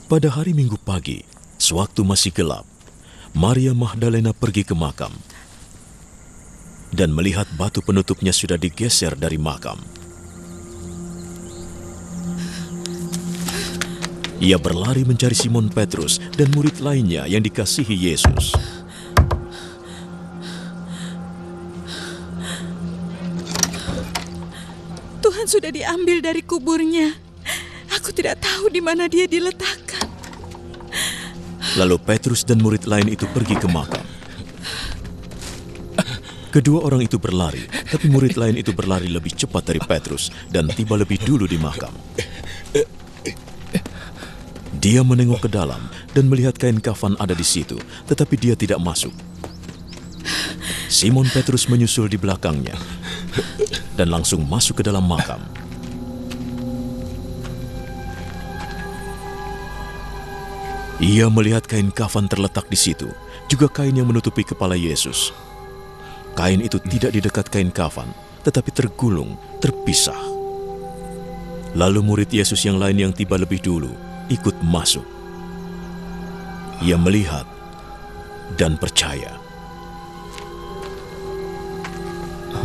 Pada hari Minggu pagi, sewaktu masih gelap, Maria Magdalena pergi ke makam dan melihat batu penutupnya sudah digeser dari makam. Ia berlari mencari Simon Petrus dan murid lainnya yang dikasihi Yesus. Tuhan sudah diambil dari kuburnya. Aku tidak tahu di mana dia diletakkan. Lalu Petrus dan murid lain itu pergi ke makam. Kedua orang itu berlari, tapi murid lain itu berlari lebih cepat dari Petrus dan tiba lebih dulu di makam. Dia menengok ke dalam dan melihat kain kafan ada di situ, tetapi dia tidak masuk. Simon Petrus menyusul di belakangnya dan langsung masuk ke dalam makam. Ia melihat kain kafan terletak di situ, juga kain yang menutupi kepala Yesus. Kain itu tidak di dekat kain kafan, tetapi tergulung, terpisah. Lalu murid Yesus yang lain yang tiba lebih dulu ikut masuk. Ia melihat dan percaya.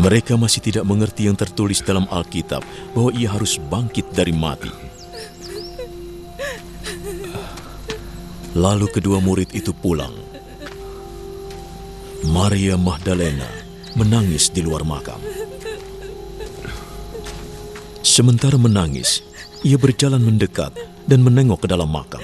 Mereka masih tidak mengerti yang tertulis dalam Alkitab bahwa ia harus bangkit dari mati. Lalu kedua murid itu pulang. Maria Magdalena menangis di luar makam. Sementara menangis, ia berjalan mendekat dan menengok ke dalam makam.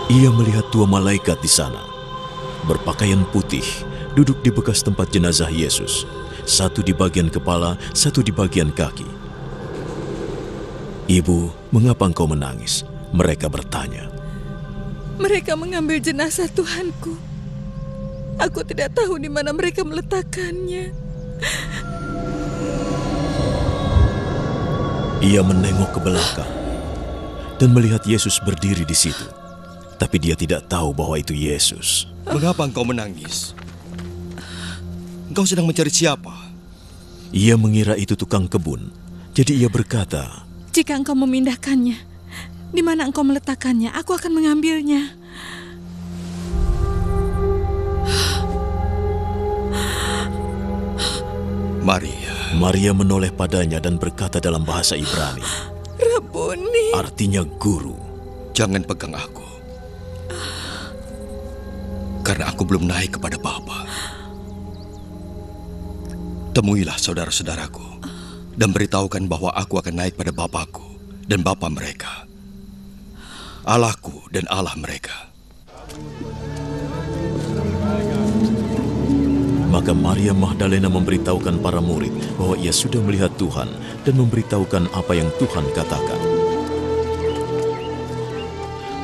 Ia melihat dua malaikat di sana, berpakaian putih, duduk di bekas tempat jenazah Yesus. Satu di bagian kepala, satu di bagian kaki. "Ibu, mengapa engkau menangis?" mereka bertanya. Mereka mengambil jenazah Tuhanku. Aku tidak tahu di mana mereka meletakkannya. Ia menengok ke belakang dan melihat Yesus berdiri di situ. Tapi dia tidak tahu bahwa itu Yesus. Mengapa engkau menangis? Engkau sedang mencari siapa? Ia mengira itu tukang kebun. Jadi ia berkata, Jika engkau memindahkannya, di mana engkau meletakkannya, aku akan mengambilnya. Maria menoleh padanya dan berkata dalam bahasa Ibrani, Rabuni, artinya guru. Jangan pegang aku, karena aku belum naik kepada Bapa. Temuilah saudara-saudaraku dan beritahukan bahwa aku akan naik pada Bapakku dan Bapa mereka, Allahku dan Allah mereka. Maka Maria Magdalena memberitahukan para murid bahwa ia sudah melihat Tuhan dan memberitahukan apa yang Tuhan katakan.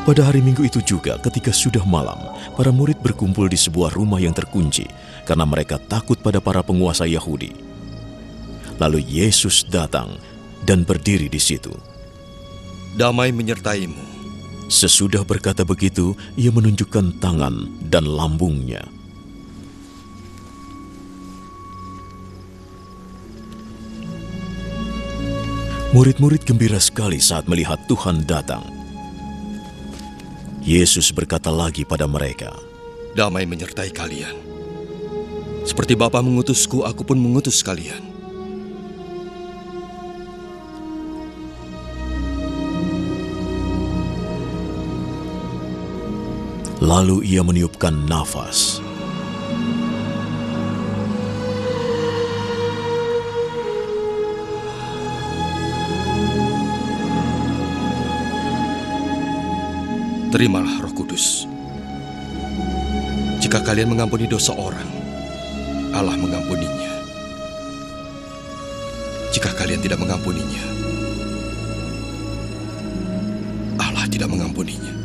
Pada hari Minggu itu juga, ketika sudah malam, para murid berkumpul di sebuah rumah yang terkunci karena mereka takut pada para penguasa Yahudi. Lalu Yesus datang dan berdiri di situ. Damai menyertaimu. Sesudah berkata begitu, ia menunjukkan tangan dan lambungnya. Murid-murid gembira sekali saat melihat Tuhan datang. Yesus berkata lagi pada mereka, Damai menyertai kalian. Seperti Bapa mengutusku, aku pun mengutus kalian. Lalu ia meniupkan nafas. Terimalah Roh Kudus. Jika kalian mengampuni dosa orang, Allah mengampuninya. Jika kalian tidak mengampuninya, Allah tidak mengampuninya.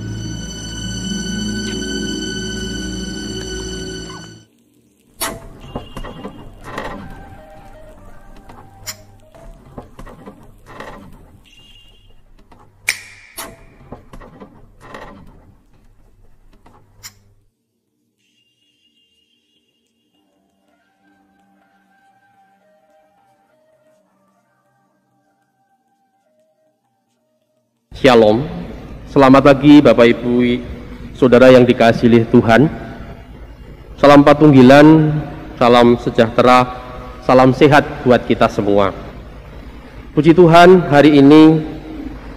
Shalom. Selamat pagi Bapak Ibu Saudara yang dikasihi Tuhan. Salam Patunggilan, salam sejahtera, salam sehat buat kita semua. Puji Tuhan, hari ini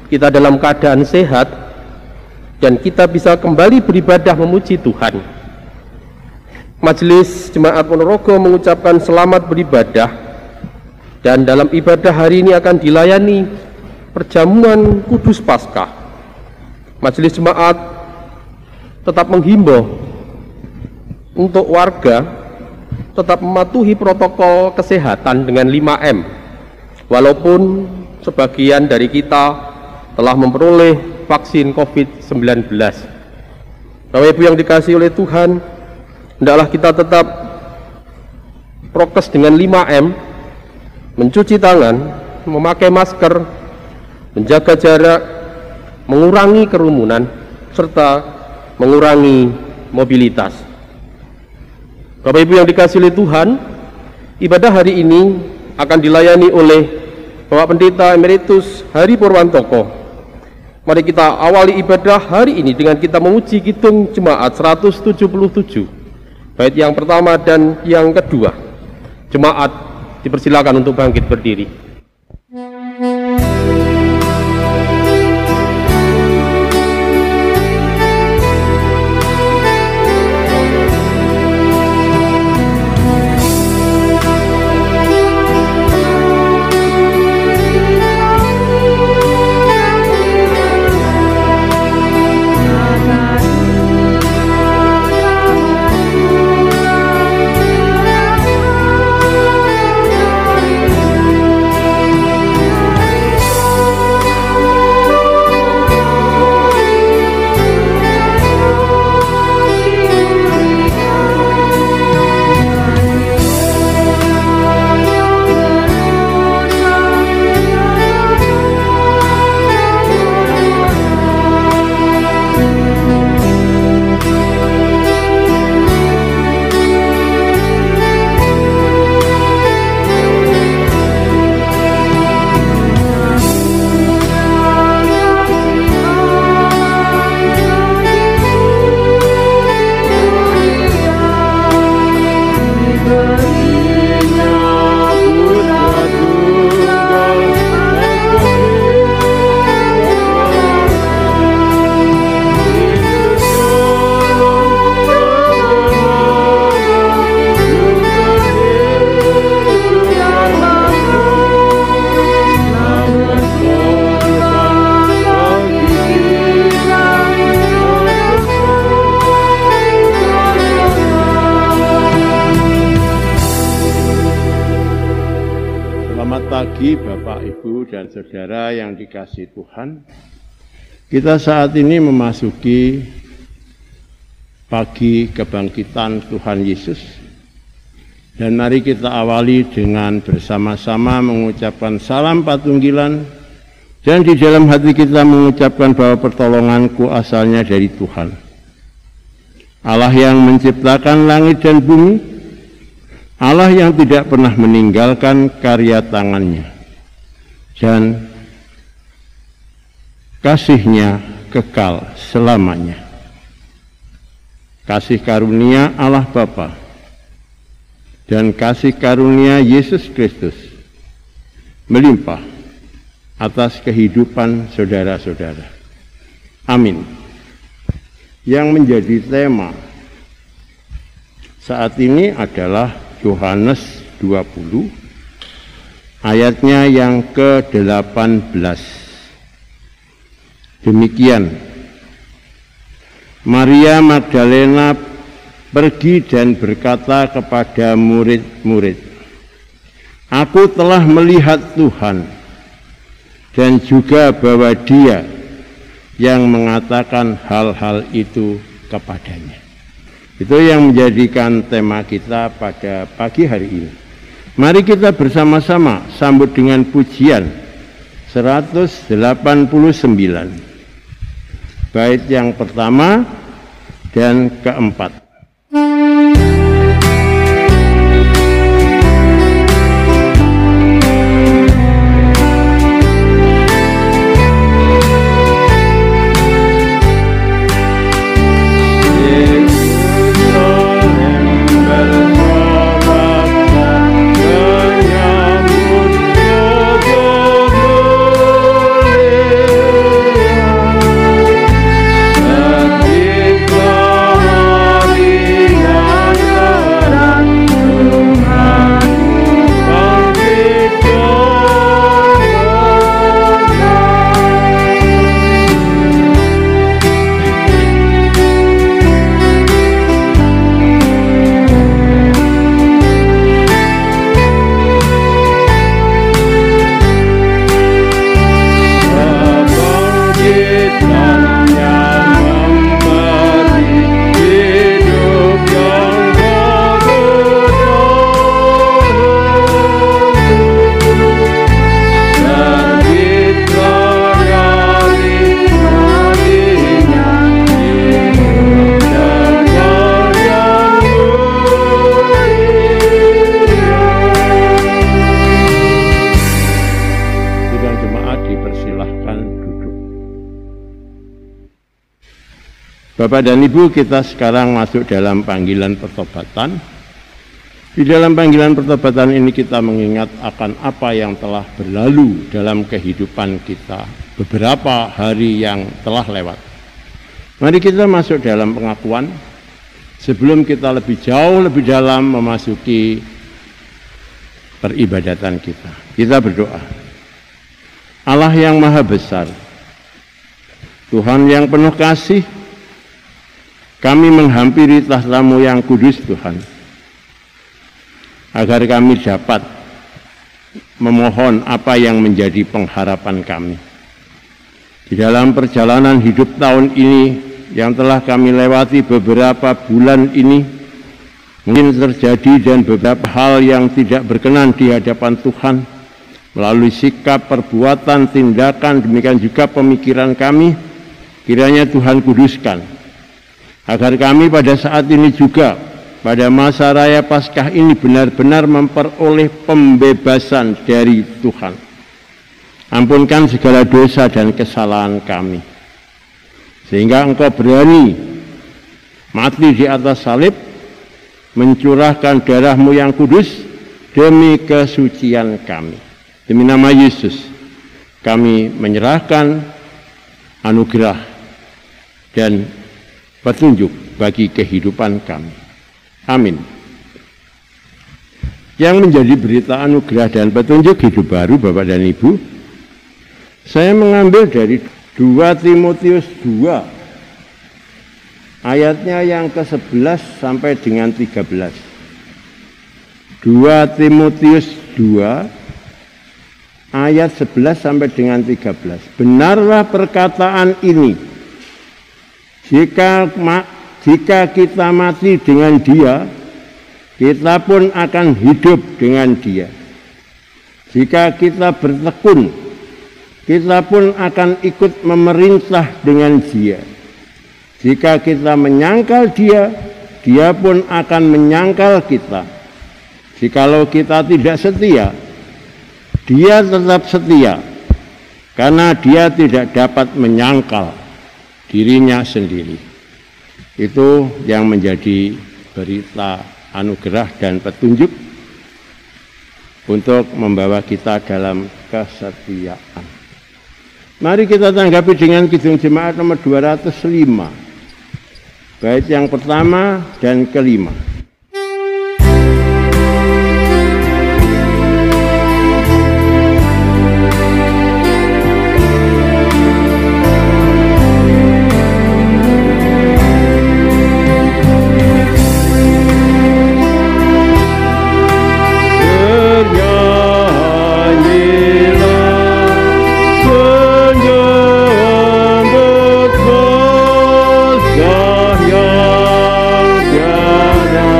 kita dalam keadaan sehat dan kita bisa kembali beribadah memuji Tuhan. Majelis Jemaat Ponorogo mengucapkan selamat beribadah, dan dalam ibadah hari ini akan dilayani perjamuan Kudus Paskah. Majelis Jemaat tetap menghimbau untuk warga tetap mematuhi protokol kesehatan dengan 5M, walaupun sebagian dari kita telah memperoleh vaksin COVID-19. Bapak Ibu yang dikasihi oleh Tuhan, hendaklah kita tetap prokes dengan 5M, mencuci tangan, memakai masker, menjaga jarak, mengurangi kerumunan, serta mengurangi mobilitas. Bapak Ibu yang dikasihi oleh Tuhan, ibadah hari ini akan dilayani oleh Bapak Pendeta Emeritus Hari Purwantoko. Mari kita awali ibadah hari ini dengan kita memuji Kidung Jemaat 177, bait yang pertama dan yang kedua. Jemaat dipersilakan untuk bangkit berdiri. pagi Bapak, Ibu, dan Saudara yang dikasihi Tuhan. Kita saat ini memasuki pagi kebangkitan Tuhan Yesus. Dan mari kita awali dengan bersama-sama mengucapkan salam patunggilan. Dan di dalam hati kita mengucapkan bahwa pertolonganku asalnya dari Tuhan. Allah yang menciptakan langit dan bumi, Allah yang tidak pernah meninggalkan karya tangannya, dan kasih-Nya kekal selamanya. Kasih karunia Allah Bapa dan kasih karunia Yesus Kristus melimpah atas kehidupan saudara-saudara. Amin. Yang menjadi tema saat ini adalah Yohanes 20 ayatnya yang ke-18. Demikian, Maria Magdalena pergi dan berkata kepada murid-murid, "Aku telah melihat Tuhan," dan juga bahwa Dia yang mengatakan hal-hal itu kepadanya. Itu yang menjadikan tema kita pada pagi hari ini. Mari kita bersama-sama sambut dengan pujian 189. Bait yang pertama dan keempat. Bapak dan Ibu, kita sekarang masuk dalam panggilan pertobatan. Di dalam panggilan pertobatan ini kita mengingat akan apa yang telah berlalu dalam kehidupan kita beberapa hari yang telah lewat. Mari kita masuk dalam pengakuan sebelum kita lebih jauh, lebih dalam memasuki peribadatan kita. Kita berdoa. Allah yang maha besar, Tuhan yang penuh kasih, kami menghampiri tahta-Mu yang kudus Tuhan, agar kami dapat memohon apa yang menjadi pengharapan kami. Di dalam perjalanan hidup tahun ini yang telah kami lewati beberapa bulan ini, mungkin terjadi dan beberapa hal yang tidak berkenan di hadapan Tuhan, melalui sikap, perbuatan, tindakan, demikian juga pemikiran kami, kiranya Tuhan kuduskan, agar kami pada saat ini juga, pada masa raya Paskah ini benar-benar memperoleh pembebasan dari Tuhan. Ampunkan segala dosa dan kesalahan kami, sehingga Engkau berani mati di atas salib, mencurahkan darah-Mu yang kudus demi kesucian kami. Demi nama Yesus, kami menyerahkan anugerah dan petunjuk bagi kehidupan kami. Amin. Yang menjadi berita anugerah dan petunjuk hidup baru Bapak dan Ibu, saya mengambil dari 2 Timotius 2 ayatnya yang ke-11 sampai dengan 13. 2 Timotius 2 ayat 11 sampai dengan 13. Benarlah perkataan ini, jika kita mati dengan Dia, kita pun akan hidup dengan Dia. Jika kita bertekun, kita pun akan ikut memerintah dengan Dia. Jika kita menyangkal Dia, Dia pun akan menyangkal kita. Jikalau kita tidak setia, Dia tetap setia, karena Dia tidak dapat menyangkal dirinya sendiri. Itu yang menjadi berita anugerah dan petunjuk untuk membawa kita dalam kesetiaan. Mari kita tanggapi dengan Kidung Jemaat nomor 205, bait yang pertama dan kelima. Yang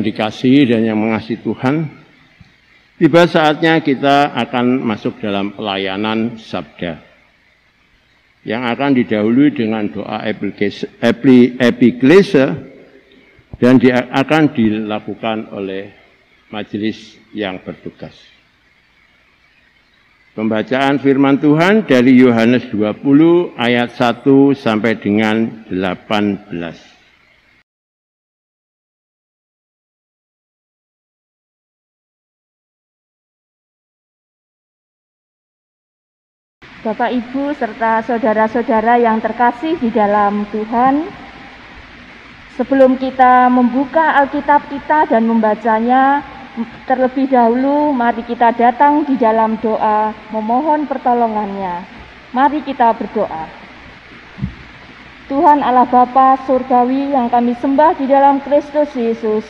yang dikasihi dan yang mengasihi Tuhan, tiba saatnya kita akan masuk dalam pelayanan sabda yang akan didahului dengan doa epiklese dan akan dilakukan oleh majelis yang bertugas. Pembacaan firman Tuhan dari Yohanes 20 ayat 1 sampai dengan 18. Bapak, Ibu, serta saudara-saudara yang terkasih di dalam Tuhan, sebelum kita membuka Alkitab kita dan membacanya, terlebih dahulu mari kita datang di dalam doa memohon pertolongannya. Mari kita berdoa. Tuhan Allah Bapa Surgawi yang kami sembah di dalam Kristus Yesus,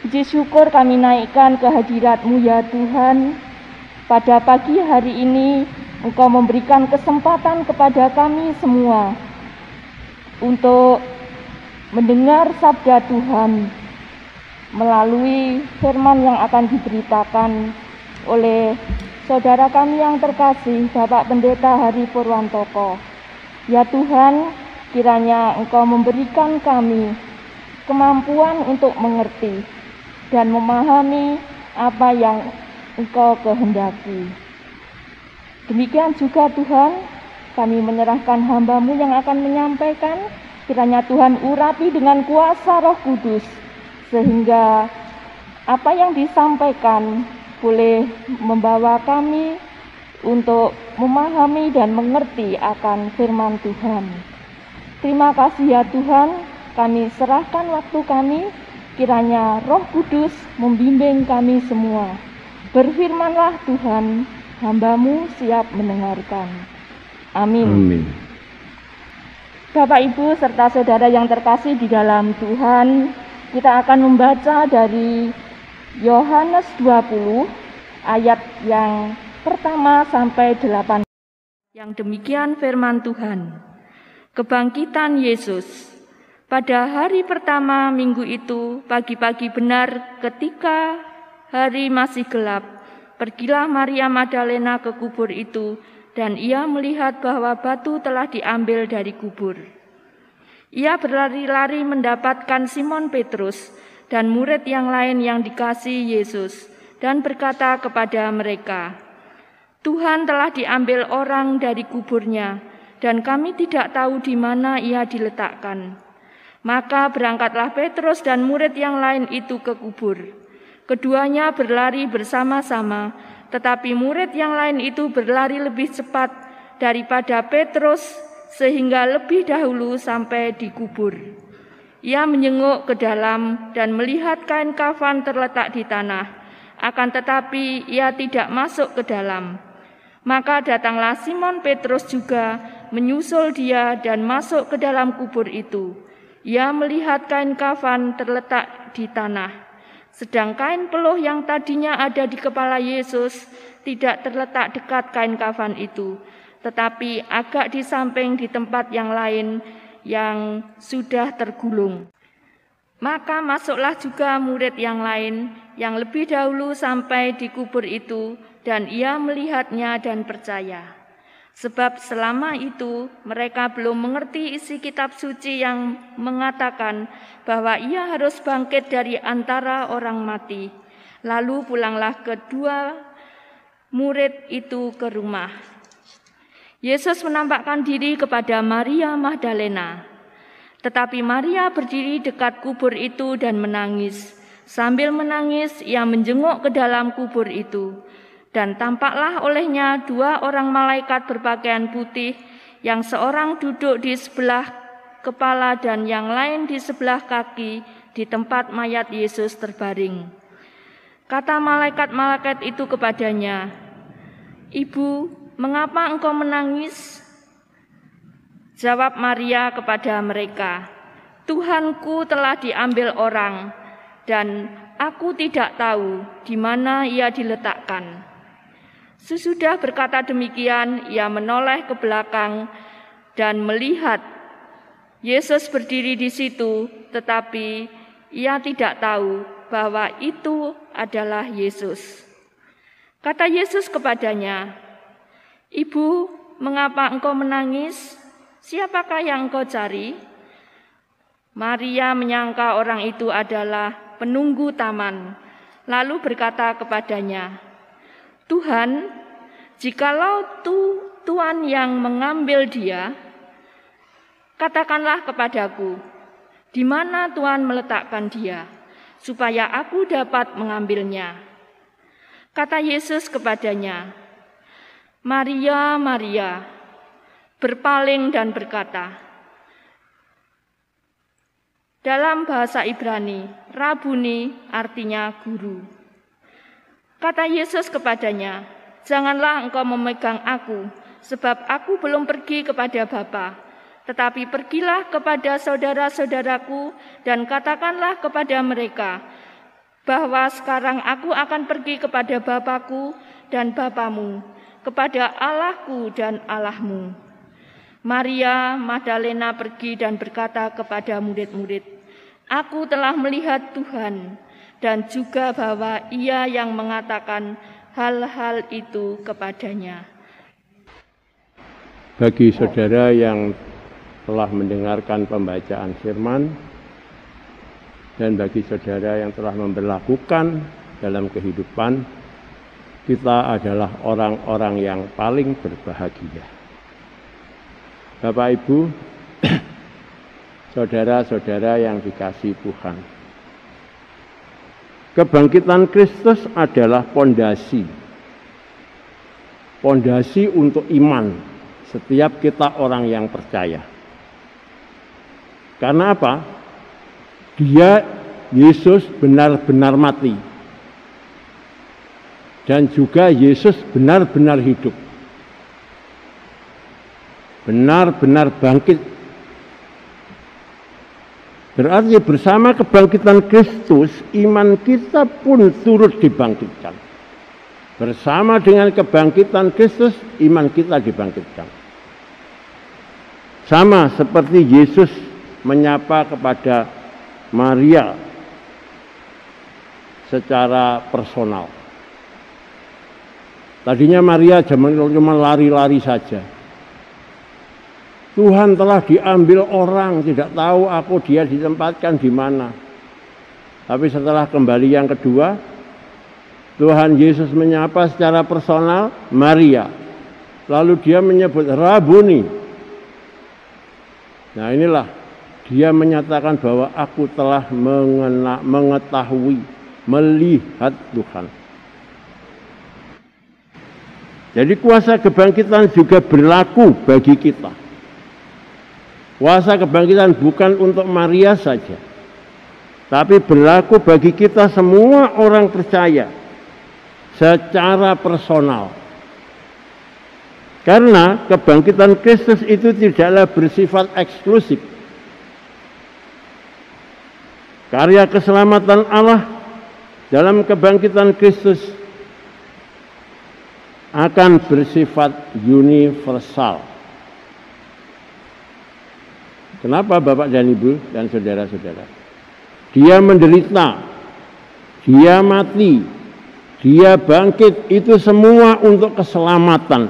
puji syukur kami naikkan kehadirat-Mu ya Tuhan. Pada pagi hari ini Engkau memberikan kesempatan kepada kami semua untuk mendengar sabda Tuhan melalui firman yang akan diberitakan oleh saudara kami yang terkasih, Bapak Pendeta Hari Purwantoko. Ya Tuhan, kiranya Engkau memberikan kami kemampuan untuk mengerti dan memahami apa yang Engkau kehendaki. Demikian juga Tuhan, kami menyerahkan hamba-Mu yang akan menyampaikan, kiranya Tuhan urapi dengan kuasa Roh Kudus, sehingga apa yang disampaikan boleh membawa kami untuk memahami dan mengerti akan firman Tuhan. Terima kasih ya Tuhan, kami serahkan waktu kami, kiranya Roh Kudus membimbing kami semua. Berfirmanlah Tuhan, hamba-Mu siap mendengarkan. Amin. Amin. Bapak, Ibu, serta saudara yang terkasih di dalam Tuhan, kita akan membaca dari Yohanes 20 ayat yang pertama sampai 8. Yang demikian firman Tuhan. Kebangkitan Yesus. Pada hari pertama minggu itu, pagi-pagi benar ketika hari masih gelap, pergilah Maria Magdalena ke kubur itu, dan ia melihat bahwa batu telah diambil dari kubur. Ia berlari-lari mendapatkan Simon Petrus dan murid yang lain yang dikasihi Yesus, dan berkata kepada mereka, "Tuhan telah diambil orang dari kuburnya, dan kami tidak tahu di mana ia diletakkan." Maka berangkatlah Petrus dan murid yang lain itu ke kubur. Keduanya berlari bersama-sama, tetapi murid yang lain itu berlari lebih cepat daripada Petrus, sehingga lebih dahulu sampai di kubur. Ia menyenguk ke dalam dan melihat kain kafan terletak di tanah, akan tetapi ia tidak masuk ke dalam. Maka datanglah Simon Petrus juga menyusul dia dan masuk ke dalam kubur itu. Ia melihat kain kafan terletak di tanah, sedang kain peluh yang tadinya ada di kepala Yesus tidak terletak dekat kain kafan itu, tetapi agak di samping di tempat yang lain yang sudah tergulung. Maka masuklah juga murid yang lain yang lebih dahulu sampai di kubur itu, dan ia melihatnya dan percaya. Sebab selama itu mereka belum mengerti isi kitab suci yang mengatakan bahwa ia harus bangkit dari antara orang mati. Lalu pulanglah kedua murid itu ke rumah. Yesus menampakkan diri kepada Maria Magdalena. Tetapi Maria berdiri dekat kubur itu dan menangis. Sambil menangis, ia menjenguk ke dalam kubur itu. Dan tampaklah olehnya dua orang malaikat berpakaian putih, yang seorang duduk di sebelah kepala dan yang lain di sebelah kaki di tempat mayat Yesus terbaring. Kata malaikat-malaikat itu kepadanya, "Ibu, mengapa engkau menangis?" Jawab Maria kepada mereka, "Tuhanku telah diambil orang, dan aku tidak tahu di mana ia diletakkan." Sesudah berkata demikian, ia menoleh ke belakang dan melihat Yesus berdiri di situ, tetapi ia tidak tahu bahwa itu adalah Yesus. Kata Yesus kepadanya, "Ibu, mengapa engkau menangis? Siapakah yang engkau cari?" Maria menyangka orang itu adalah penunggu taman, lalu berkata kepadanya, "Tuhan, jikalau Tuhan yang mengambil dia, katakanlah kepadaku, di mana Tuhan meletakkan dia, supaya aku dapat mengambilnya." Kata Yesus kepadanya, "Maria, Maria," berpaling dan berkata. Dalam bahasa Ibrani, Rabuni artinya guru. Kata Yesus kepadanya, "Janganlah engkau memegang aku, sebab aku belum pergi kepada Bapa. Tetapi pergilah kepada saudara-saudaraku dan katakanlah kepada mereka, bahwa sekarang aku akan pergi kepada Bapakku dan Bapamu, kepada Allahku dan Allahmu." Maria Magdalena pergi dan berkata kepada murid-murid, "Aku telah melihat Tuhan," dan juga bahwa Ia yang mengatakan hal-hal itu kepadanya. Bagi saudara yang telah mendengarkan pembacaan firman, dan bagi saudara yang telah memberlakukan dalam kehidupan, kita adalah orang-orang yang paling berbahagia. Bapak Ibu, saudara-saudara yang dikasihi Tuhan, kebangkitan Kristus adalah pondasi untuk iman setiap kita orang yang percaya. Karena apa? Yesus benar-benar mati, dan juga Yesus benar-benar hidup, benar-benar bangkit. Berarti bersama kebangkitan Kristus, iman kita pun turut dibangkitkan. Bersama dengan kebangkitan Kristus, iman kita dibangkitkan. Sama seperti Yesus menyapa kepada Maria secara personal. Tadinya Maria cuma lari-lari saja. Tuhan telah diambil orang, tidak tahu aku dia ditempatkan di mana. Tapi setelah kembali yang kedua, Tuhan Yesus menyapa secara personal Maria. Lalu dia menyebut Rabuni. Nah, inilah dia menyatakan bahwa aku telah mengetahui, melihat Tuhan. Jadi kuasa kebangkitan juga berlaku bagi kita. Kuasa kebangkitan bukan untuk Maria saja, tapi berlaku bagi kita semua orang percaya secara personal. Karena kebangkitan Kristus itu tidaklah bersifat eksklusif. Karya keselamatan Allah dalam kebangkitan Kristus akan bersifat universal. Kenapa Bapak dan Ibu dan saudara-saudara? Dia menderita, dia mati, dia bangkit, itu semua untuk keselamatan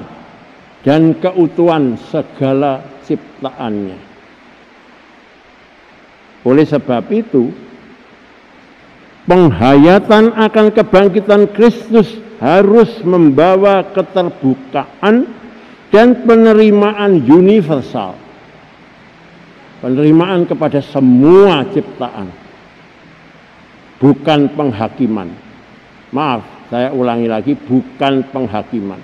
dan keutuhan segala ciptaannya. Oleh sebab itu, penghayatan akan kebangkitan Kristus harus membawa keterbukaan dan penerimaan universal. Penerimaan kepada semua ciptaan, bukan penghakiman. Maaf, saya ulangi lagi, bukan penghakiman.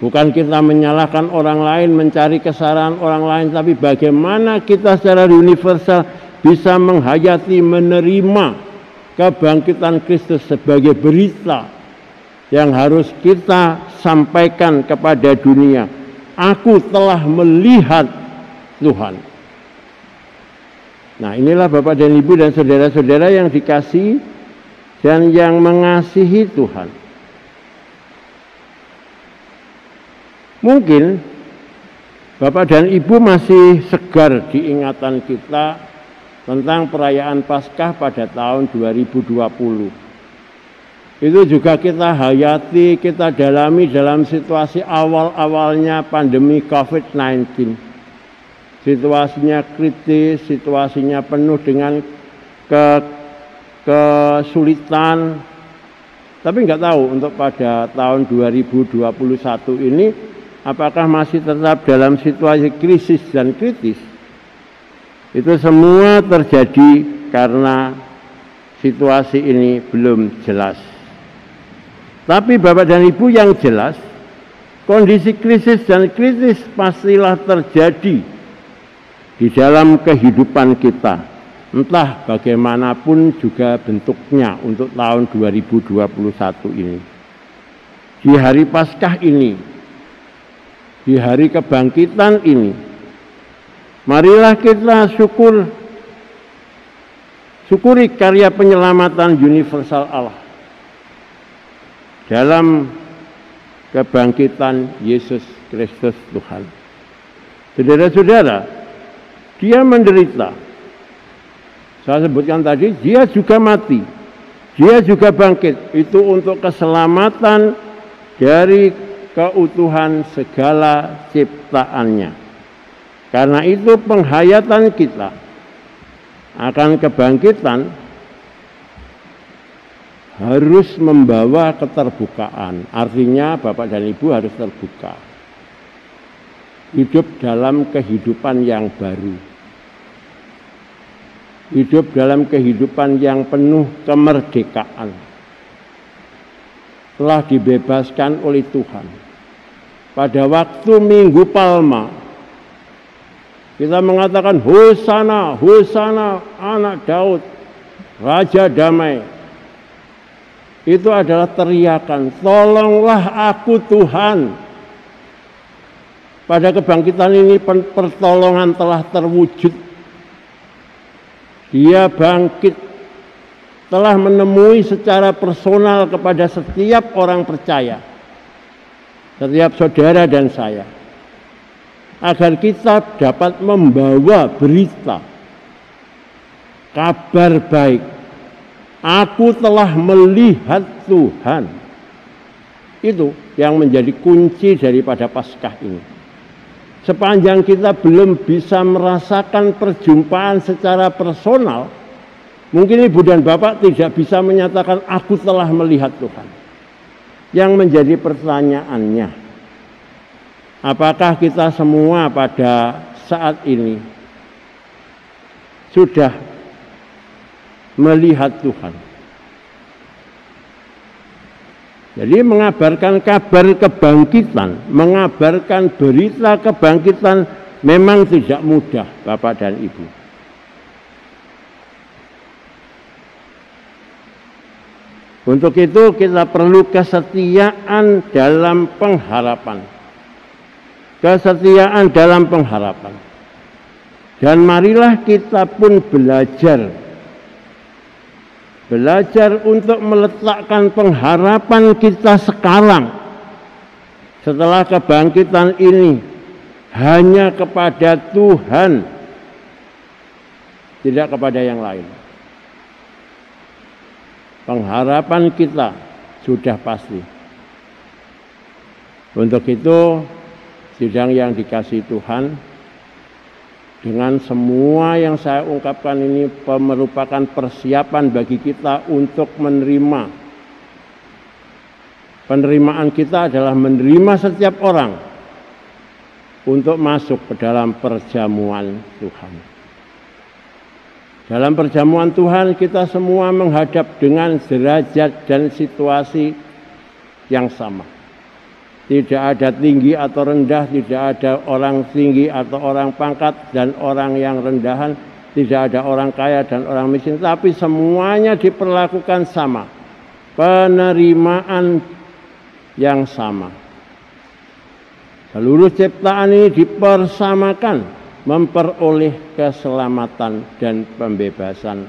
Bukan kita menyalahkan orang lain, mencari kesalahan orang lain, tapi bagaimana kita secara universal bisa menghayati, menerima kebangkitan Kristus sebagai berita yang harus kita sampaikan kepada dunia. Aku telah melihat Tuhan. Nah, inilah Bapak dan Ibu dan saudara-saudara yang dikasihi dan yang mengasihi Tuhan. Mungkin Bapak dan Ibu masih segar di ingatan kita tentang perayaan Paskah pada tahun 2020. Itu juga kita hayati, kita dalami dalam situasi awal-awalnya pandemi COVID-19. Situasinya kritis, situasinya penuh dengan kesulitan. Tapi nggak tahu untuk pada tahun 2021 ini apakah masih tetap dalam situasi krisis dan kritis. Itu semua terjadi karena situasi ini belum jelas. Tapi Bapak dan Ibu, yang jelas kondisi krisis dan kritis pastilah terjadi di dalam kehidupan kita, entah bagaimanapun juga bentuknya untuk tahun 2021 ini. Di hari Paskah ini, di hari kebangkitan ini, marilah kita syukuri karya penyelamatan universal Allah dalam kebangkitan Yesus Kristus Tuhan. Saudara-saudara, dia menderita. Saya sebutkan tadi, dia juga mati, dia juga bangkit. Itu untuk keselamatan dari keutuhan segala ciptaannya. Karena itu penghayatan kita akan kebangkitan harus membawa keterbukaan. Artinya Bapak dan Ibu harus terbuka. Hidup dalam kehidupan yang baru. Hidup dalam kehidupan yang penuh kemerdekaan. Telah dibebaskan oleh Tuhan. Pada waktu Minggu Palma, kita mengatakan Hosana, Hosana anak Daud, Raja Damai. Itu adalah teriakan, tolonglah aku Tuhan. Pada kebangkitan ini pertolongan telah terwujud. Dia bangkit, telah menemui secara personal kepada setiap orang percaya, setiap saudara dan saya, agar kita dapat membawa berita, kabar baik. Aku telah melihat Tuhan. Itu yang menjadi kunci daripada Paskah ini. Sepanjang kita belum bisa merasakan perjumpaan secara personal, mungkin Ibu dan Bapak tidak bisa menyatakan aku telah melihat Tuhan. Yang menjadi pertanyaannya, apakah kita semua pada saat ini sudah melihat Tuhan? Jadi mengabarkan kabar kebangkitan, mengabarkan berita kebangkitan memang tidak mudah, Bapak dan Ibu. Untuk itu kita perlu kesetiaan dalam pengharapan. Kesetiaan dalam pengharapan. Dan marilah kita pun belajar untuk meletakkan pengharapan kita sekarang setelah kebangkitan ini hanya kepada Tuhan, tidak kepada yang lain. Pengharapan kita sudah pasti. Untuk itu, sidang yang dikasihi Tuhan, dengan semua yang saya ungkapkan ini merupakan persiapan bagi kita untuk menerima. Penerimaan kita adalah menerima setiap orang untuk masuk ke dalam perjamuan Tuhan. Dalam perjamuan Tuhan kita semua menghadap dengan derajat dan situasi yang sama. Tidak ada tinggi atau rendah, tidak ada orang tinggi atau orang pangkat dan orang yang rendahan, tidak ada orang kaya dan orang miskin, tapi semuanya diperlakukan sama. Penerimaan yang sama. Seluruh ciptaan ini dipersamakan, memperoleh keselamatan dan pembebasan.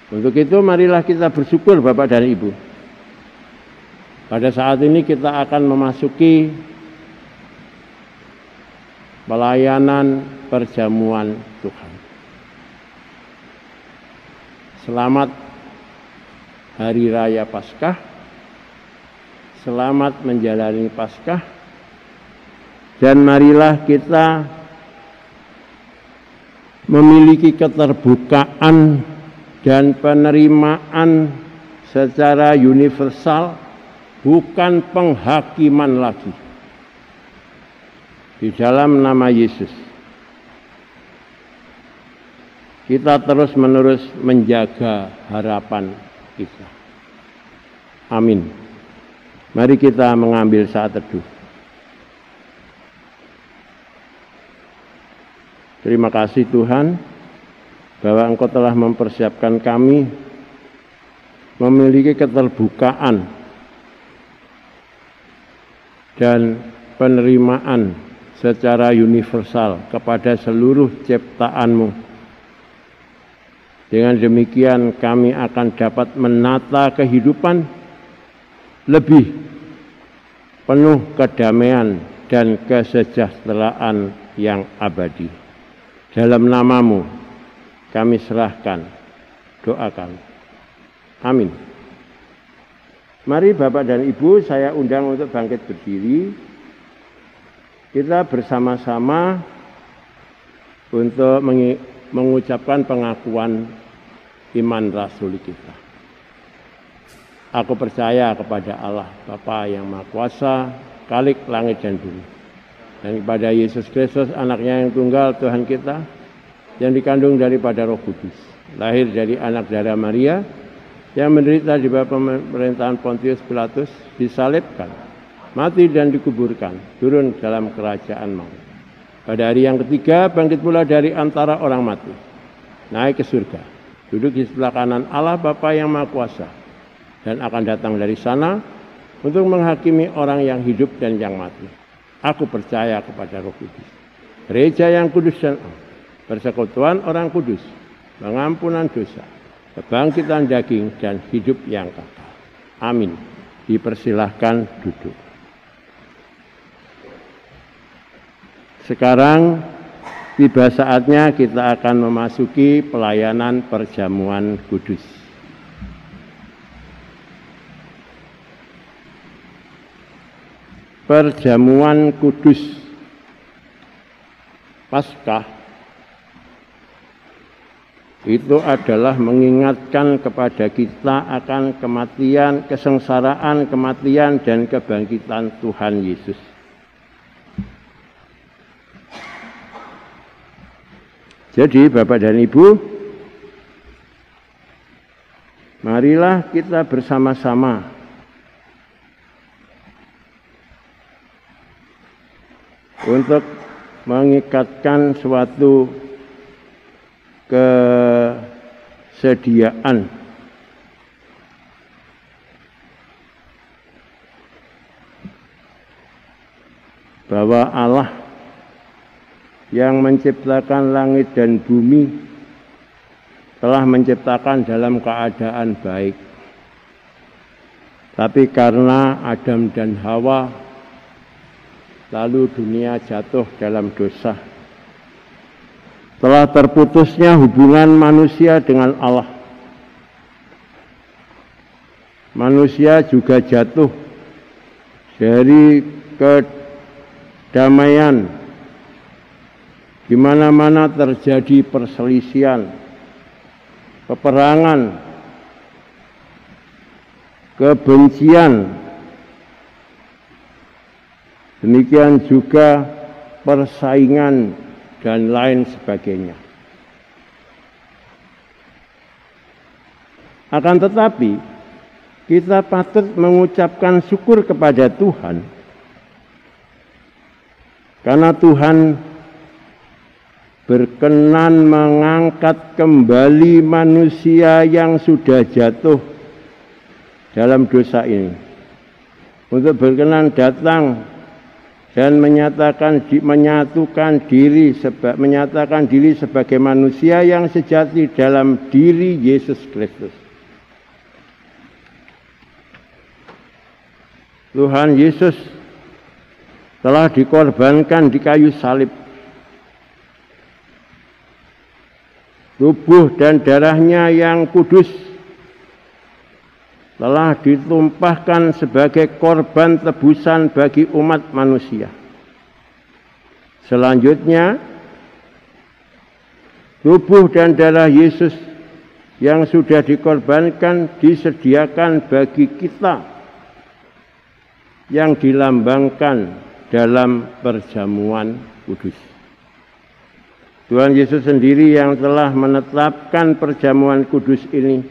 Untuk itu marilah kita bersyukur Bapak dan Ibu. Pada saat ini kita akan memasuki pelayanan perjamuan Tuhan. Selamat Hari Raya Paskah, selamat menjalani Paskah, dan marilah kita memiliki keterbukaan dan penerimaan secara universal, bukan penghakiman lagi. Di dalam nama Yesus, kita terus-menerus menjaga harapan kita. Amin. Mari kita mengambil saat teduh. Terima kasih Tuhan bahwa Engkau telah mempersiapkan kami memiliki keterbukaan dan penerimaan secara universal kepada seluruh ciptaan-Mu. Dengan demikian kami akan dapat menata kehidupan lebih penuh kedamaian dan kesejahteraan yang abadi. Dalam nama-Mu kami serahkan doa kami. Amin. Mari Bapak dan Ibu, saya undang untuk bangkit berdiri. Kita bersama-sama untuk mengucapkan pengakuan iman rasuli kita. Aku percaya kepada Allah Bapa yang Maha Kuasa, Khalik langit dan bumi, dan kepada Yesus Kristus, anaknya yang tunggal Tuhan kita, yang dikandung daripada Roh Kudus, lahir dari anak darah Maria, yang menderita di bawah pemerintahan Pontius Pilatus, disalibkan, mati dan dikuburkan, turun dalam kerajaan maut. Pada hari yang ketiga bangkit pula dari antara orang mati, naik ke surga, duduk di sebelah kanan Allah Bapa yang Maha Kuasa, dan akan datang dari sana untuk menghakimi orang yang hidup dan yang mati. Aku percaya kepada Roh Kudus, gereja yang kudus dan am, persekutuan orang kudus, pengampunan dosa, kebangkitan daging dan hidup yang kekal. Amin. Dipersilahkan duduk. Sekarang tiba saatnya kita akan memasuki pelayanan perjamuan kudus. Perjamuan kudus Paskah itu adalah mengingatkan kepada kita akan kematian, kesengsaraan, kematian, dan kebangkitan Tuhan Yesus. Jadi Bapak dan Ibu, marilah kita bersama-sama untuk mengikatkan suatu kesediaan bahwa Allah yang menciptakan langit dan bumi telah menciptakan dalam keadaan baik. Tapi karena Adam dan Hawa, lalu dunia jatuh dalam dosa. Telah terputusnya hubungan manusia dengan Allah. Manusia juga jatuh dari kedamaian. Di mana-mana terjadi perselisihan, peperangan, kebencian, demikian juga persaingan dan lain sebagainya. Akan tetapi, kita patut mengucapkan syukur kepada Tuhan, karena Tuhan berkenan mengangkat kembali manusia yang sudah jatuh dalam dosa ini, untuk berkenan datang dan menyatakan diri sebagai manusia yang sejati dalam diri Yesus Kristus. Tuhan Yesus telah dikorbankan di kayu salib. tubuh dan darahnya yang kudus telah ditumpahkan sebagai korban tebusan bagi umat manusia. Selanjutnya, tubuh dan darah Yesus yang sudah dikorbankan disediakan bagi kita yang dilambangkan dalam perjamuan kudus. Tuhan Yesus sendiri yang telah menetapkan perjamuan kudus ini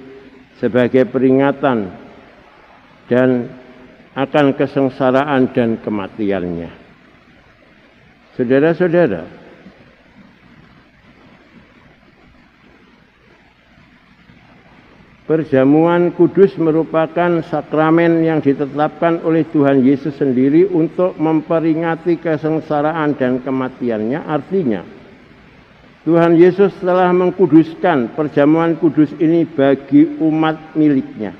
sebagai peringatan dan akan kesengsaraan dan kematiannya. Saudara-saudara, perjamuan kudus merupakan sakramen yang ditetapkan oleh Tuhan Yesus sendiri untuk memperingati kesengsaraan dan kematiannya. Artinya, Tuhan Yesus telah mengkuduskan perjamuan kudus ini bagi umat miliknya.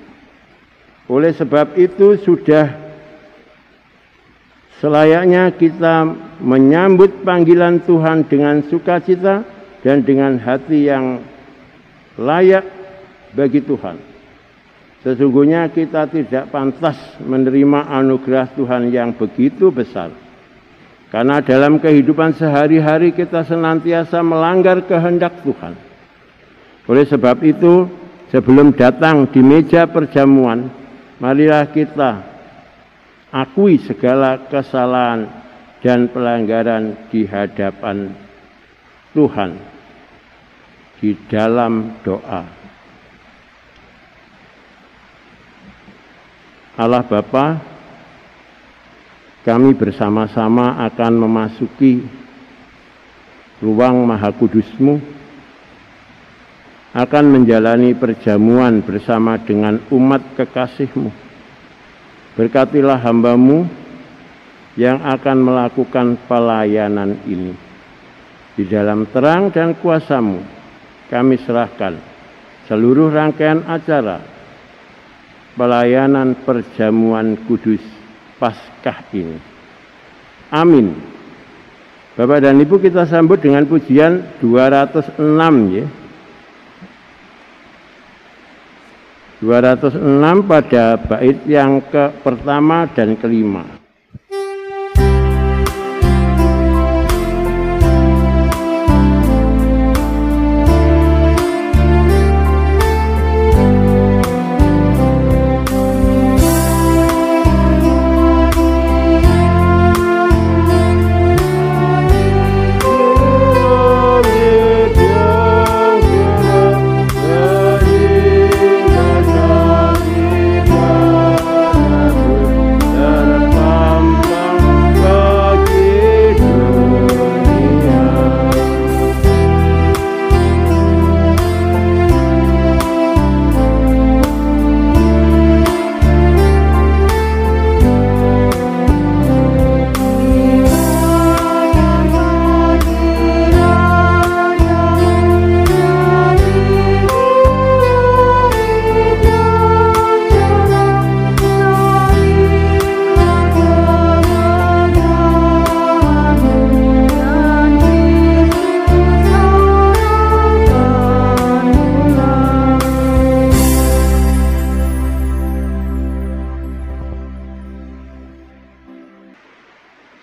Oleh sebab itu sudah selayaknya kita menyambut panggilan Tuhan dengan sukacita dan dengan hati yang layak bagi Tuhan. Sesungguhnya kita tidak pantas menerima anugerah Tuhan yang begitu besar. Karena dalam kehidupan sehari-hari kita senantiasa melanggar kehendak Tuhan. Oleh sebab itu, sebelum datang di meja perjamuan, marilah kita akui segala kesalahan dan pelanggaran di hadapan Tuhan di dalam doa. Allah Bapa, kami bersama-sama akan memasuki ruang Maha Kudus-Mu, akan menjalani perjamuan bersama dengan umat kekasih-Mu. Berkatilah hamba-Mu yang akan melakukan pelayanan ini. Di dalam terang dan kuasa-Mu, kami serahkan seluruh rangkaian acara pelayanan perjamuan kudus Paskah ini. Amin. Bapak dan Ibu, kita sambut dengan pujian 206 ya. 206 pada bait yang pertama dan kelima.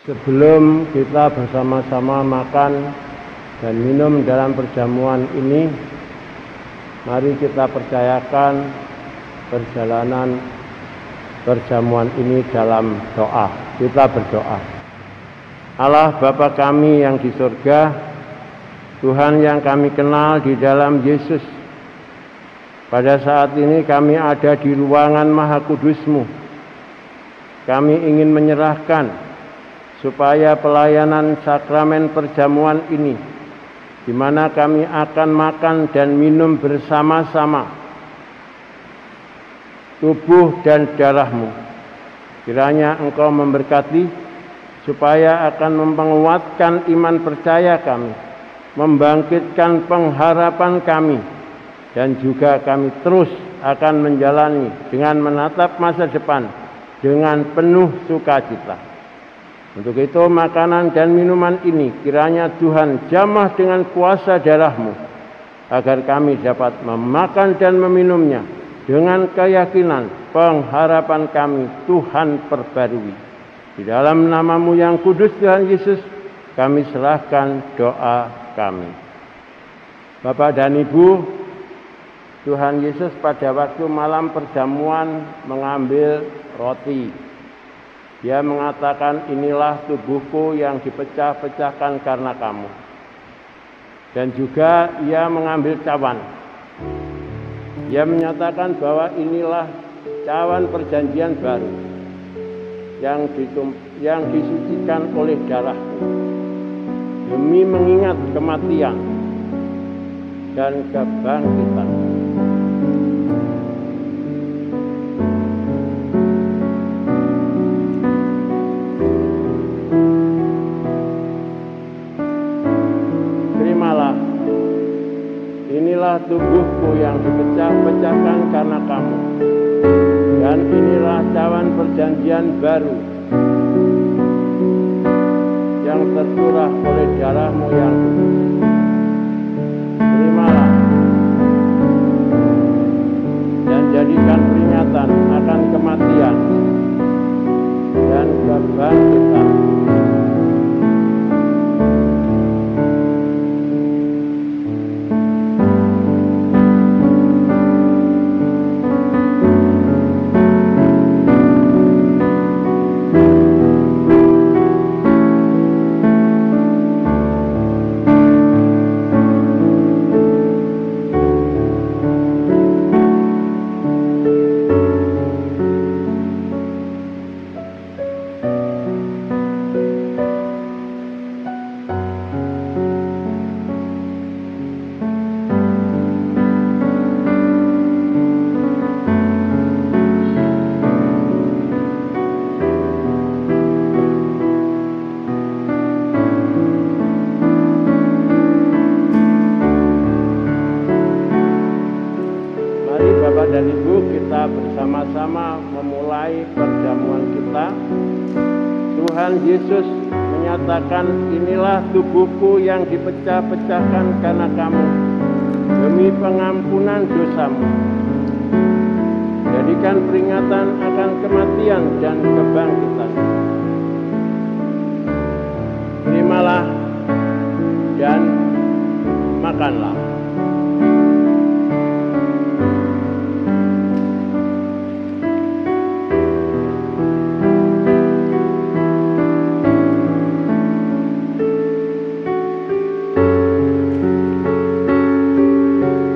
Sebelum kita bersama-sama makan dan minum dalam perjamuan ini, mari kita percayakan perjalanan perjamuan ini dalam doa. Kita berdoa. Allah Bapa kami yang di surga, Tuhan yang kami kenal di dalam Yesus, pada saat ini kami ada di ruangan Maha Kudus-Mu. Kami ingin menyerahkan supaya pelayanan sakramen perjamuan ini, di mana kami akan makan dan minum bersama-sama tubuh dan darah-Mu. Kiranya Engkau memberkati supaya akan menguatkan iman percaya kami, membangkitkan pengharapan kami, dan juga kami terus akan menjalani dengan menatap masa depan dengan penuh sukacita. Untuk itu makanan dan minuman ini kiranya Tuhan jamah dengan kuasa darah-Mu, agar kami dapat memakan dan meminumnya dengan keyakinan pengharapan kami Tuhan perbarui. Di dalam nama-Mu yang kudus Tuhan Yesus, kami serahkan doa kami. Bapak dan Ibu, Tuhan Yesus pada waktu malam perjamuan mengambil roti. Dia mengatakan, inilah tubuhku yang dipecah-pecahkan karena kamu. Dan juga ia mengambil cawan. Ia menyatakan bahwa inilah cawan perjanjian baru yang disucikan oleh darahku demi mengingat kematian dan kebangkitan. Terimalah, inilah tubuhku yang dipecah-pecahkan karena kamu, dan inilah cawan perjanjian baru yang tercurah oleh darah-Mu yang kudus. Terimalah dan jadikan peringatan akan kematian dan kebangkitan. Dan Ibu, kita bersama-sama memulai perjamuan kita. Tuhan Yesus menyatakan, inilah tubuhku yang dipecah-pecahkan karena kamu, demi pengampunan dosamu. Jadikan peringatan akan kematian dan kebangkitan. Terimalah dan makanlah.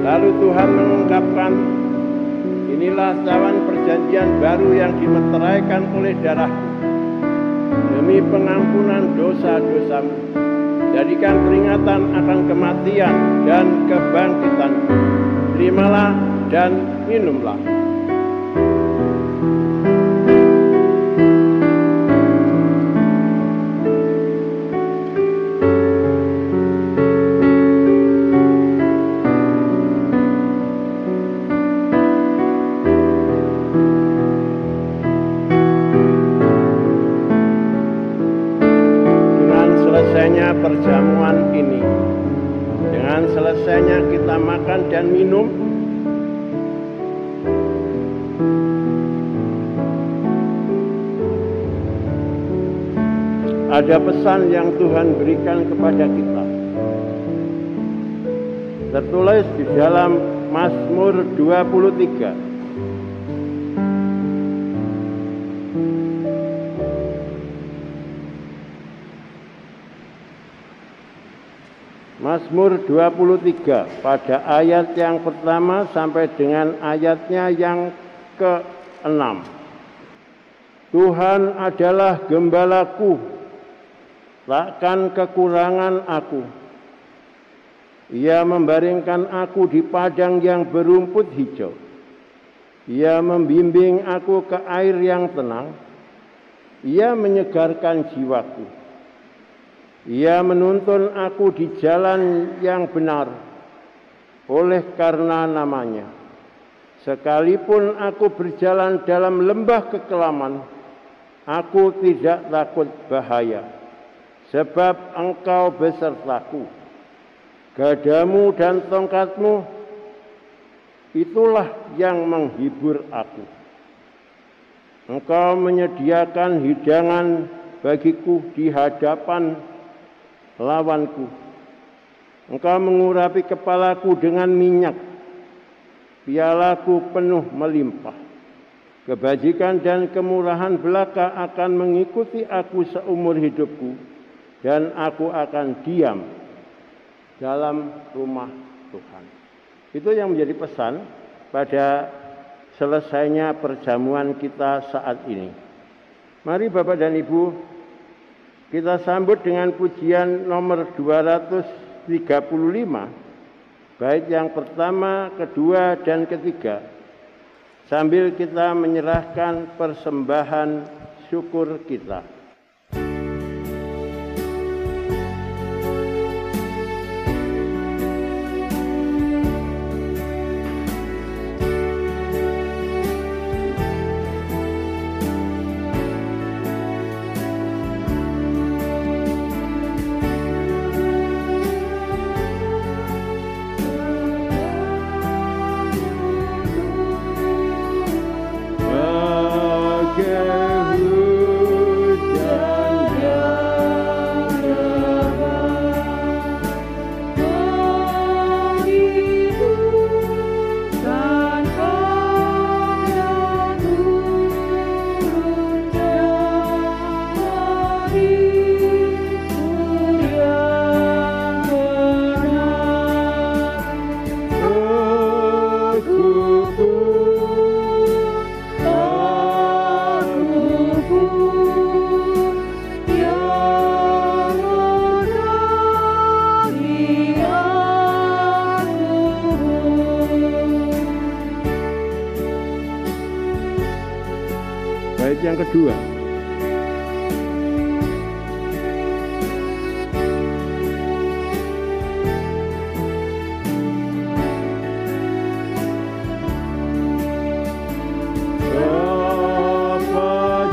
Lalu Tuhan mengungkapkan, inilah cawan perjanjian baru yang dimeteraikan oleh darahku, demi pengampunan dosa-dosamu. Jadikan peringatan akan kematian dan kebangkitan. Terimalah dan minumlah. Selesainya perjamuan ini, dengan selesainya kita makan dan minum, ada pesan yang Tuhan berikan kepada kita. Tertulis di dalam Mazmur 23. Mazmur 23 pada ayat yang pertama sampai dengan ayatnya yang ke-6. Tuhan adalah gembalaku, takkan kekurangan aku. Ia membaringkan aku di padang yang berumput hijau. Ia membimbing aku ke air yang tenang. Ia menyegarkan jiwaku. Ia menuntun aku di jalan yang benar oleh karena namanya. Sekalipun aku berjalan dalam lembah kekelaman, aku tidak takut bahaya, sebab Engkau besertaku. Gadamu dan tongkatmu, itulah yang menghibur aku. Engkau menyediakan hidangan bagiku di hadapan lawanku. Engkau mengurapi kepalaku dengan minyak, pialaku penuh melimpah. Kebajikan dan kemurahan belaka akan mengikuti aku seumur hidupku, dan aku akan diam dalam rumah Tuhan. Itu yang menjadi pesan pada selesainya perjamuan kita saat ini. Mari Bapak dan Ibu, kita sambut dengan pujian nomor 235, bait yang pertama, kedua, dan ketiga, sambil kita menyerahkan persembahan syukur kita. Bait yang kedua.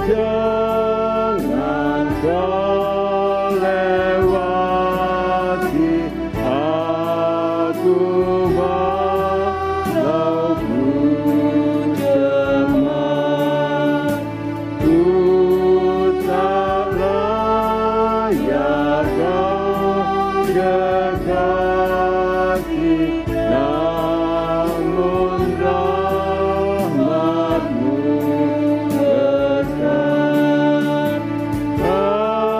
Jangan kau lewati aku walau ku jemaat, ku tak layak kau dekati, namun rahmat-Mu selamat pengambahan hatiku.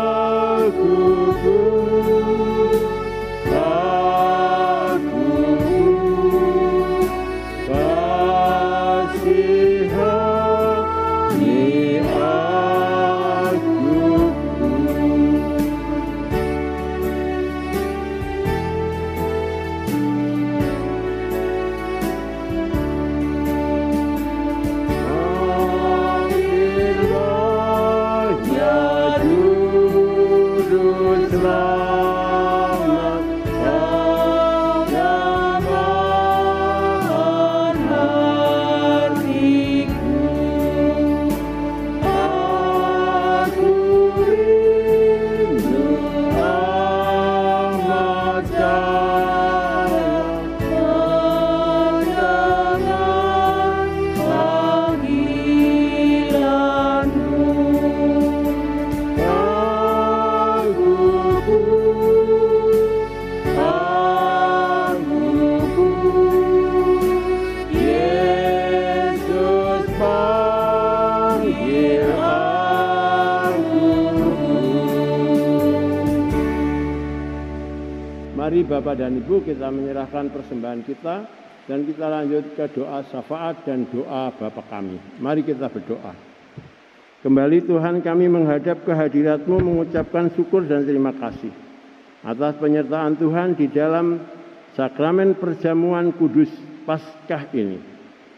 Aku rindu amat sayang mendengar panggilan-Mu. Yesus panggil aku. Mari Bapak dan Ibu, kita menyerahkan persembahan kita dan kita lanjut ke doa syafaat dan doa Bapa kami. Mari kita berdoa. Kembali Tuhan, kami menghadap kehadirat-Mu mengucapkan syukur dan terima kasih atas penyertaan Tuhan di dalam sakramen perjamuan kudus Paskah ini.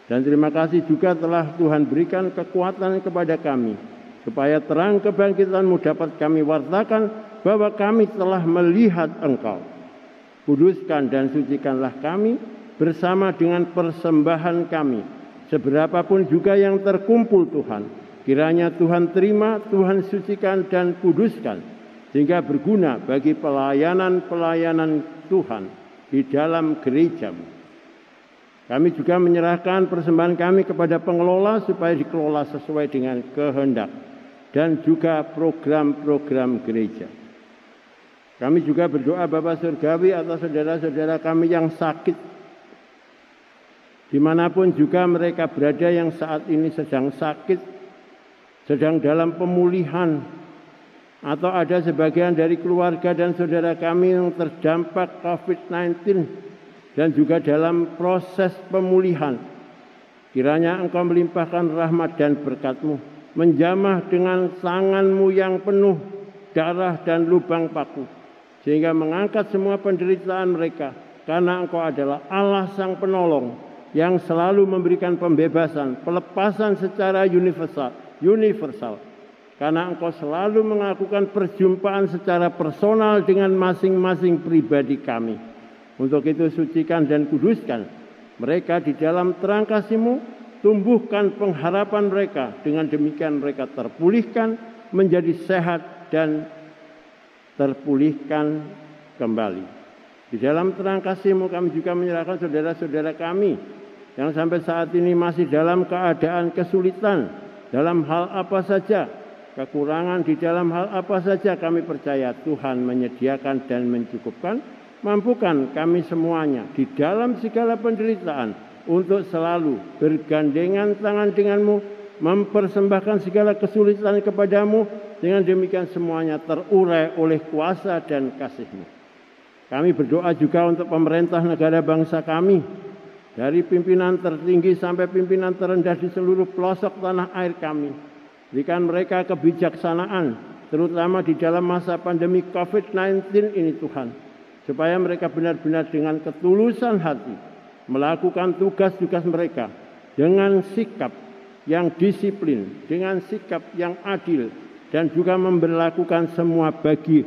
Dan terima kasih juga telah Tuhan berikan kekuatan kepada kami, supaya terang kebangkitan-Mu dapat kami wartakan bahwa kami telah melihat Engkau. Kuduskan dan sucikanlah kami bersama dengan persembahan kami, seberapapun juga yang terkumpul Tuhan. Kiranya Tuhan terima, Tuhan sucikan dan kuduskan, sehingga berguna bagi pelayanan-pelayanan Tuhan di dalam gerejamu. Kami juga menyerahkan persembahan kami kepada pengelola supaya dikelola sesuai dengan kehendak dan juga program-program gereja. Kami juga berdoa Bapa Surgawi atas saudara-saudara kami yang sakit, dimanapun juga mereka berada yang saat ini sedang sakit, sedang dalam pemulihan, atau ada sebagian dari keluarga dan saudara kami yang terdampak COVID-19 dan juga dalam proses pemulihan. Kiranya Engkau melimpahkan rahmat dan berkat-Mu, menjamah dengan tangan-Mu yang penuh darah dan lubang paku, sehingga mengangkat semua penderitaan mereka, karena Engkau adalah Allah Sang Penolong yang selalu memberikan pembebasan, pelepasan secara universal. Karena Engkau selalu melakukan perjumpaan secara personal dengan masing-masing pribadi kami. Untuk itu sucikan dan kuduskan mereka di dalam terang kasih-Mu, tumbuhkan pengharapan mereka, dengan demikian mereka terpulihkan, menjadi sehat dan terpulihkan kembali. Di dalam terang kasih-Mu kami juga menyerahkan saudara-saudara kami yang sampai saat ini masih dalam keadaan kesulitan dalam hal apa saja, kekurangan di dalam hal apa saja. Kami percaya Tuhan menyediakan dan mencukupkan. Mampukan kami semuanya di dalam segala penderitaan untuk selalu bergandengan tangan dengan-Mu, mempersembahkan segala kesulitan kepada-Mu. Dengan demikian semuanya terurai oleh kuasa dan kasih-Mu. Kami berdoa juga untuk pemerintah negara bangsa kami, dari pimpinan tertinggi sampai pimpinan terendah di seluruh pelosok tanah air kami. Berikan mereka kebijaksanaan, terutama di dalam masa pandemi COVID-19 ini Tuhan, supaya mereka benar-benar dengan ketulusan hati melakukan tugas-tugas mereka dengan sikap yang disiplin, dengan sikap yang adil, dan juga memberlakukan semua bagi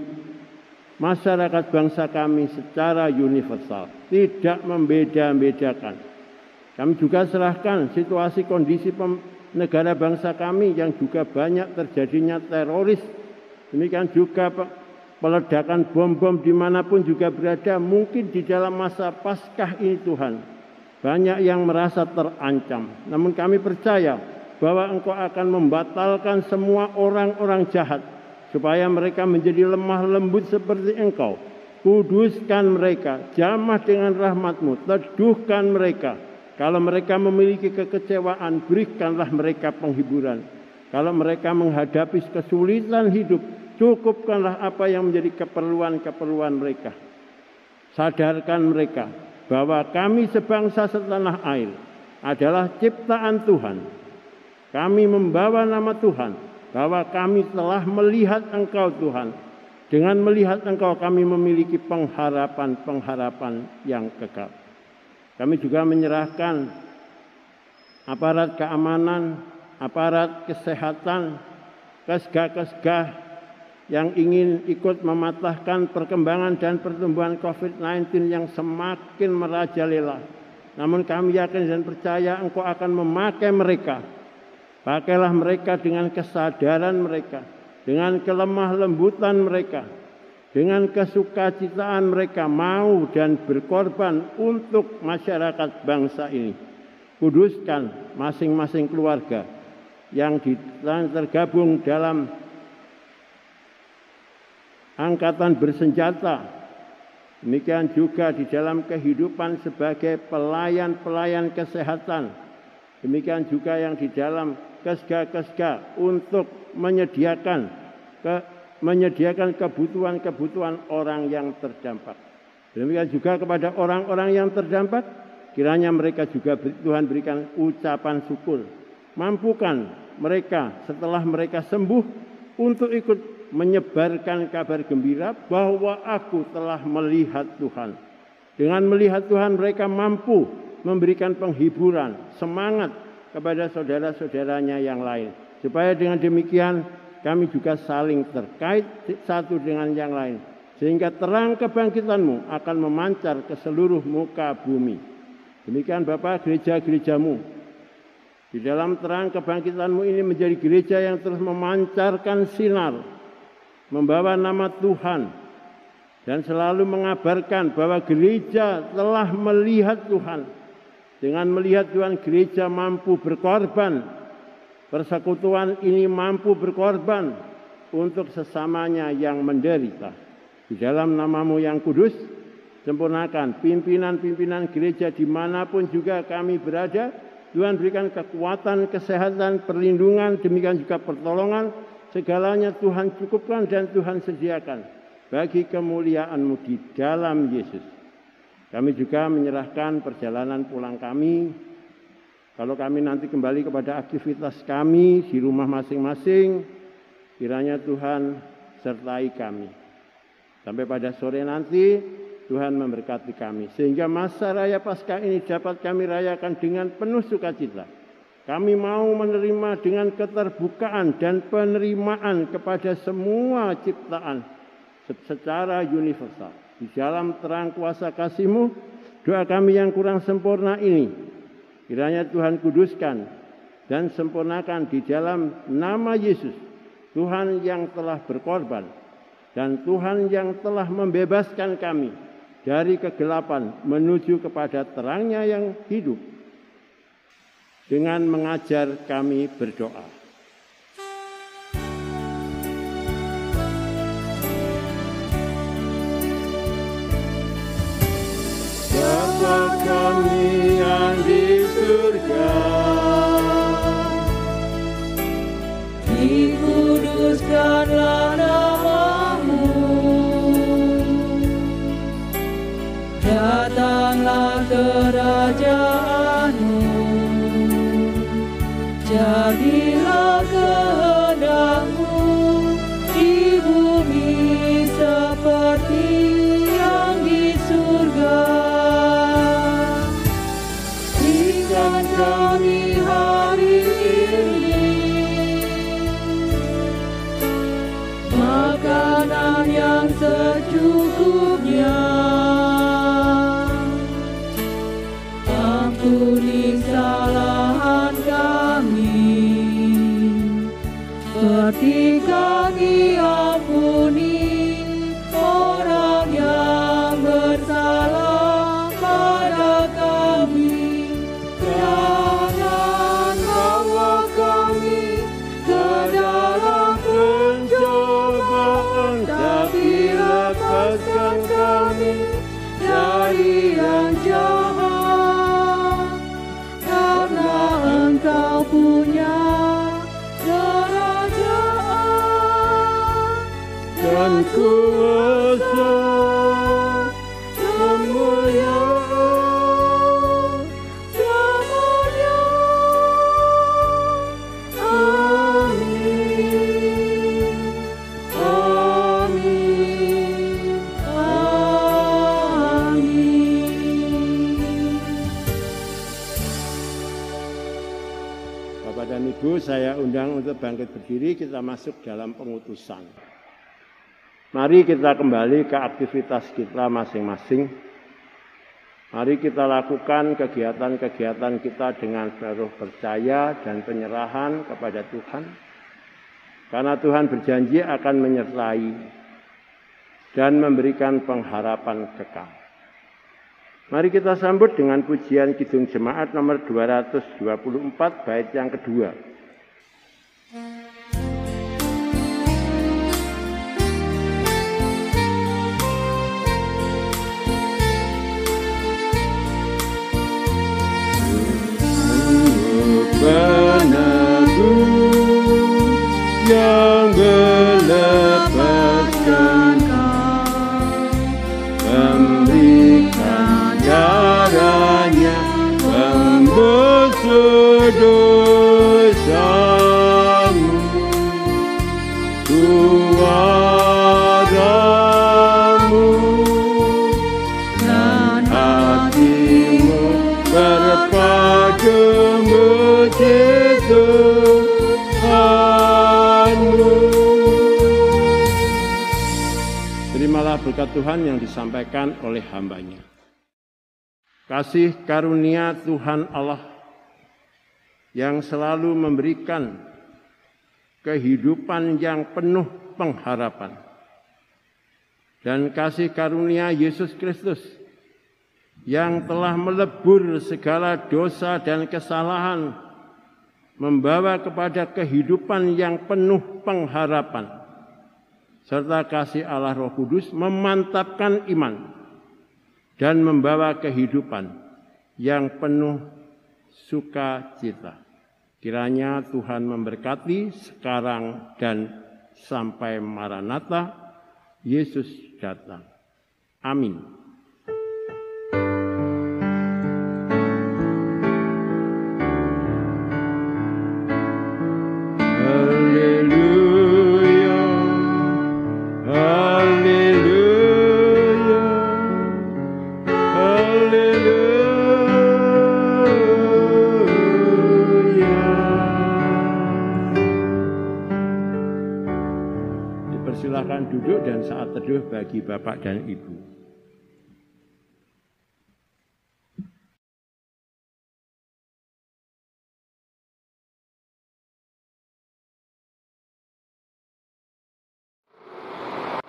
masyarakat bangsa kami secara universal, tidak membeda-bedakan. Kami juga serahkan situasi kondisi negara bangsa kami yang juga banyak terjadinya teroris, demikian juga peledakan bom-bom dimanapun juga berada. Mungkin di dalam masa Paskah ini Tuhan, banyak yang merasa terancam. Namun kami percaya bahwa Engkau akan membatalkan semua orang-orang jahat, supaya mereka menjadi lemah lembut seperti Engkau. Kuduskan mereka, jamah dengan rahmat-Mu, teduhkan mereka. Kalau mereka memiliki kekecewaan, berikanlah mereka penghiburan. Kalau mereka menghadapi kesulitan hidup, cukupkanlah apa yang menjadi keperluan-keperluan mereka. Sadarkan mereka bahwa kami sebangsa setanah air adalah ciptaan Tuhan. Kami membawa nama Tuhan, bahwa kami telah melihat Engkau Tuhan. Dengan melihat Engkau kami memiliki pengharapan-pengharapan yang kekal. Kami juga menyerahkan aparat keamanan, aparat kesehatan, kesgah-kesgah yang ingin ikut mematahkan perkembangan dan pertumbuhan COVID-19 yang semakin merajalela. Namun kami yakin dan percaya Engkau akan memakai mereka. Pakailah mereka dengan kesadaran mereka, dengan kelemah lembutan mereka, dengan kesukacitaan mereka mau dan berkorban untuk masyarakat bangsa ini. Kuduskan masing-masing keluarga yang tergabung dalam angkatan bersenjata. Demikian juga di dalam kehidupan sebagai pelayan-pelayan kesehatan. Demikian juga yang di dalam kesgah-kesgah untuk menyediakan kebutuhan-kebutuhan orang yang terdampak. Demikian juga kepada orang-orang yang terdampak, kiranya mereka juga Tuhan berikan ucapan syukur. Mampukan mereka setelah mereka sembuh untuk ikut menyebarkan kabar gembira bahwa aku telah melihat Tuhan. Dengan melihat Tuhan mereka mampu memberikan penghiburan, semangat kepada saudara-saudaranya yang lain. Supaya dengan demikian kami juga saling terkait satu dengan yang lain. Sehingga terang kebangkitan-Mu akan memancar ke seluruh muka bumi. Demikian Bapa, gereja-gereja-Mu di dalam terang kebangkitan-Mu ini menjadi gereja yang terus memancarkan sinar, membawa nama Tuhan dan selalu mengabarkan bahwa gereja telah melihat Tuhan. Dengan melihat Tuhan, gereja mampu berkorban. Persekutuan ini mampu berkorban untuk sesamanya yang menderita. Di dalam nama-Mu yang kudus, sempurnakan pimpinan-pimpinan gereja dimanapun juga kami berada. Tuhan berikan kekuatan, kesehatan, perlindungan, demikian juga pertolongan. Segalanya Tuhan cukupkan dan Tuhan sediakan bagi kemuliaan-Mu di dalam Yesus. Kami juga menyerahkan perjalanan pulang kami. Kalau kami nanti kembali kepada aktivitas kami di rumah masing-masing, kiranya Tuhan sertai kami. Sampai pada sore nanti, Tuhan memberkati kami. Sehingga masa raya Paskah ini dapat kami rayakan dengan penuh sukacita. Kami mau menerima dengan keterbukaan dan penerimaan kepada semua ciptaan secara universal. Di dalam terang kuasa kasih-Mu, doa kami yang kurang sempurna ini, kiranya Tuhan kuduskan dan sempurnakan di dalam nama Yesus, Tuhan yang telah berkorban, dan Tuhan yang telah membebaskan kami dari kegelapan menuju kepada terangnya yang hidup, dengan mengajar kami berdoa. Bapa kami yang di surga, dikuduskanlah nama-Mu, datanglah kerajaan-Mu, jadilah kehendak-Mu di bumi seperti yang di surga. Kami hari ini makanan yang secukupnya, ampuni kesalahan kami seperti kami ampuni orang yang bersalah pada kami. Jangan bawa kami ke dalam pencobaan, tapi lepaskan kami dari yang jahat. Karena Engkau punya kerajaan dan kuasa, kemuliaan. Ibu, saya undang untuk bangkit berdiri, kita masuk dalam pengutusan. Mari kita kembali ke aktivitas kita masing-masing. Mari kita lakukan kegiatan-kegiatan kita dengan penuh percaya dan penyerahan kepada Tuhan. Karena Tuhan berjanji akan menyertai dan memberikan pengharapan kekal. Mari kita sambut dengan pujian Kidung Jemaat nomor 224 bait yang kedua. Penebus yang melepaskan kau, memberikan darahnya, membasuh dosamu. Suaramu dan hatimu berpadu memuji Tuhanmu. Terimalah berkat Tuhan yang disampaikan oleh hamba-Nya. Kasih karunia Tuhan Allah yang selalu memberikan kehidupan yang penuh pengharapan dan kasih karunia Yesus Kristus yang telah melebur segala dosa dan kesalahan, membawa kepada kehidupan yang penuh pengharapan, serta kasih Allah Roh Kudus memantapkan iman dan membawa kehidupan yang penuh sukacita. Kiranya Tuhan memberkati sekarang dan sampai Maranatha, Yesus datang. Amin. Haleluya, haleluya, haleluya. Dipersilakan duduk dan saat teduh bagi Bapak dan Ibu.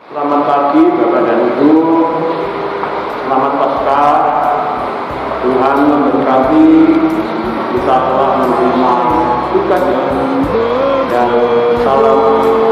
Selamat pagi Bapak dan Ibu, selamat Paskah. Tuhan memberkati, kita telah menerima tugas dan salam